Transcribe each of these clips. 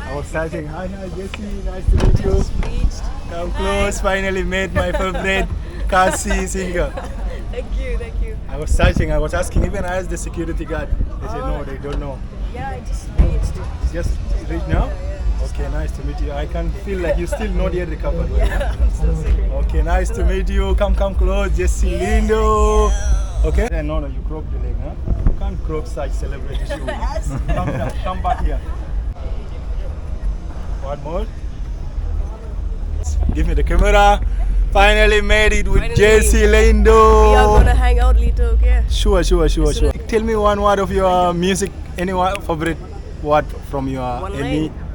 I was searching. Hi, Jessie. Nice to meet you. Come close. Finally met my favorite Khasi singer. Thank you. I was searching. I was asking. Even I asked the security guard. They said no, they don't know. Yeah, I just reached. Just reached now? Yeah. Okay, nice to meet you. I can feel like you still not yet recovered. Yeah, I'm still sick. Okay, nice to meet you. Come close. Jessie Lyngdoh. Okay? No, you cropped the leg, huh? You can't crop such celebrity shoes. Come back here. One more. Give me the camera. Finally made it with Jessie Lyngdoh. We are gonna hang out later, okay? Sure. Tell me one word of your music. Any favorite word from your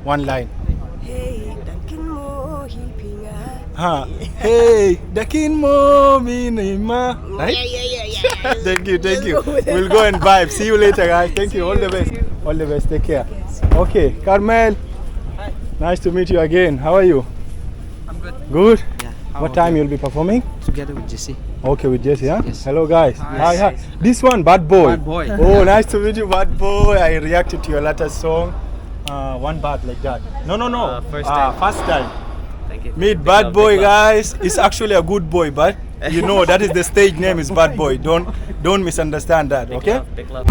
one line. Hey, the Kynmo Hey, the Kynmo minima. Right? Yeah. Thank you. We'll go and vibe. See you later, guys. Thank you. All the best. All the best. Take care. Okay, Carmel. Hi. Nice to meet you again. How are you? I'm good. Good? Yeah. What time you'll be performing? Together with Jessie. Okay, with Jessie, huh? Yes. Hello, guys. Hi. This one, Bad Boy. Bad Boy. Oh, nice to meet you, Bad Boy. I reacted to your latest song. One bad like that. No. First time. First time. Thank you. Meet Bad Boy, guys. It's actually a good boy, but you know that is the stage name is Bad Boy. Don't misunderstand that, okay? Big love.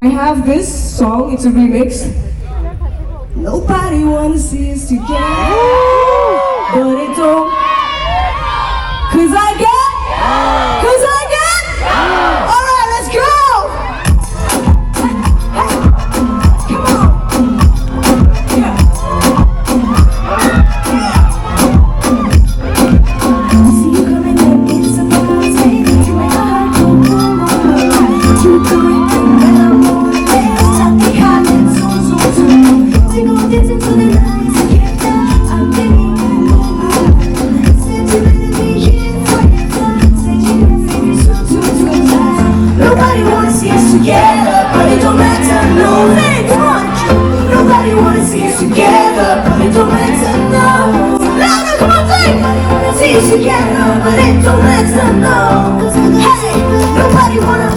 I have this song, it's a remix. Nobody wanna see us together, but it don't. Cause I get. Alright, let's go! Come on! Yeah. See you coming up, it's a party. You make my heart go boom, boom. You do it, and I'm on the best. I think I did so. We gon' dance into the night together. I'm getting nobody wanna see us together, but it don't matter, no. Hey, come on. Nobody wanna see us together, but it don't matter, no. Louder, come on, sing. Nobody wanna see us together, but it don't matter, no. Hey, nobody wanna.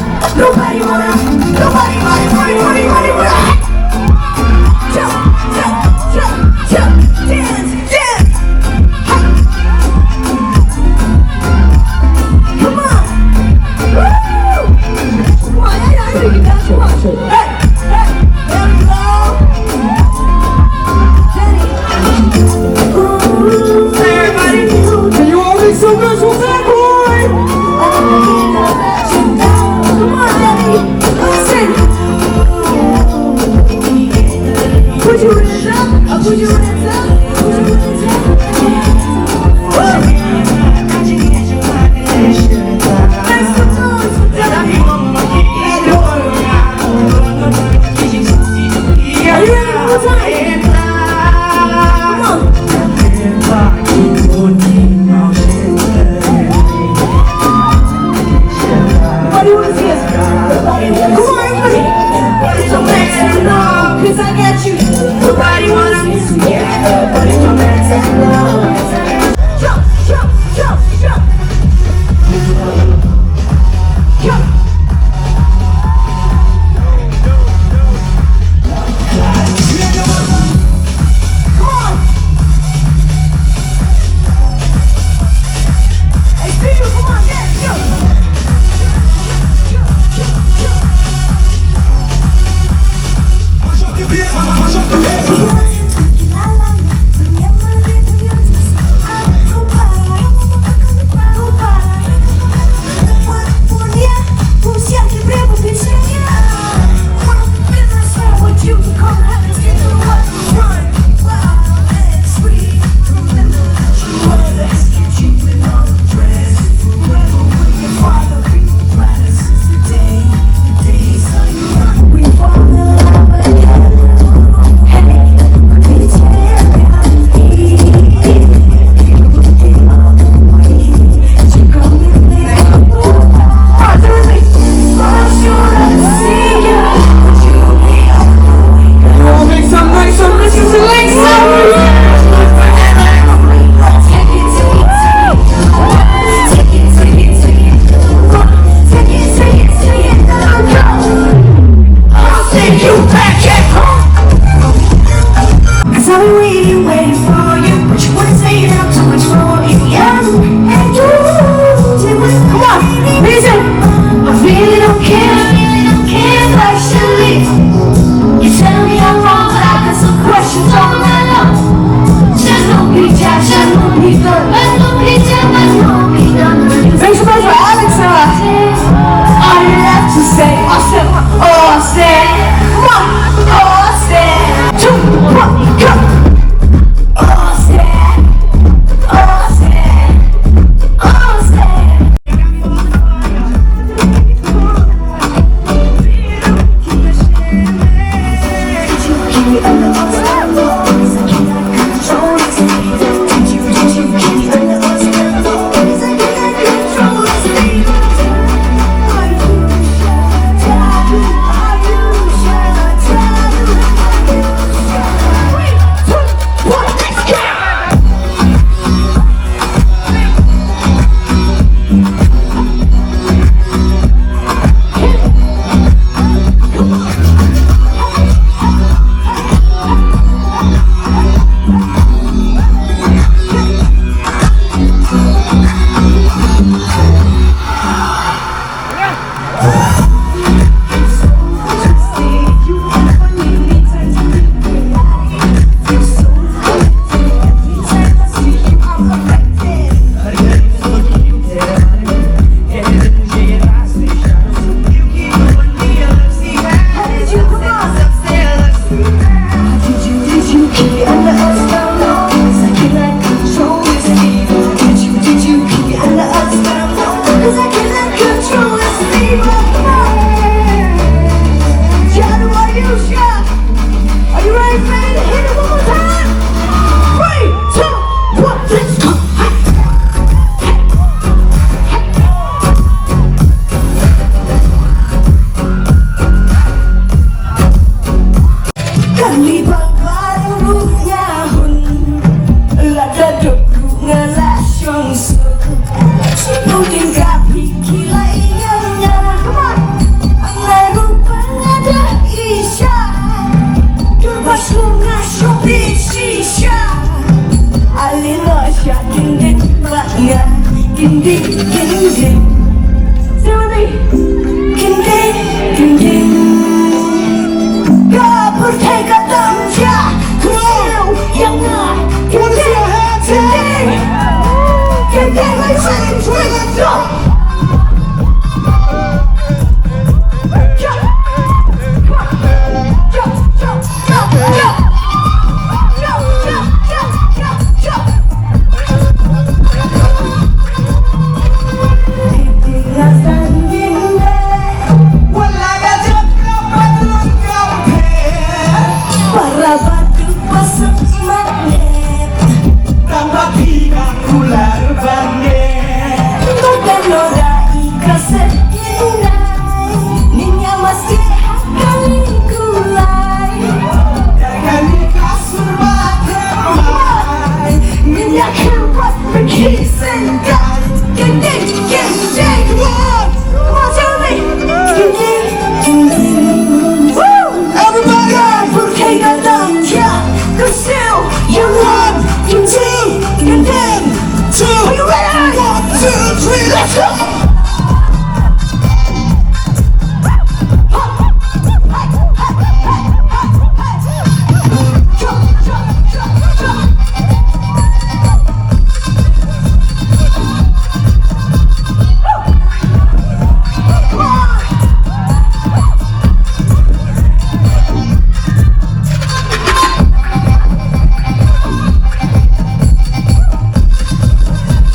Jump, dance. Come on. Woo! I think you got too much. Hey, there we go. Hey, everybody, can you all make some noise for Bad Boy? Come on, Daddy. Sing. Put your hands up. I'll put your hands up. Put your hands up. Make some noise for Daddy. Are you ready one more time? Come on. Nobody wanna see us. Come on, everybody. It's a mess, you know, 'cause I got you. Nobody wanna see us together, but it's a mess, you know. Jump. back at home. 'Cause I've been waiting for you, but you wouldn't say it out too much for you, yeah. And you, come on, listen. I really don't care if I should leave. You tell me I'm wrong, but I got some questions all night long. There's no pizza, there's no pizza, there's no pizza, there's no pizza. Thanks so much for Alex. All you have to say, Austin, Austin, come on, Austin, 2, 1, go. Austin, Austin, Austin. Ding ding ding ding.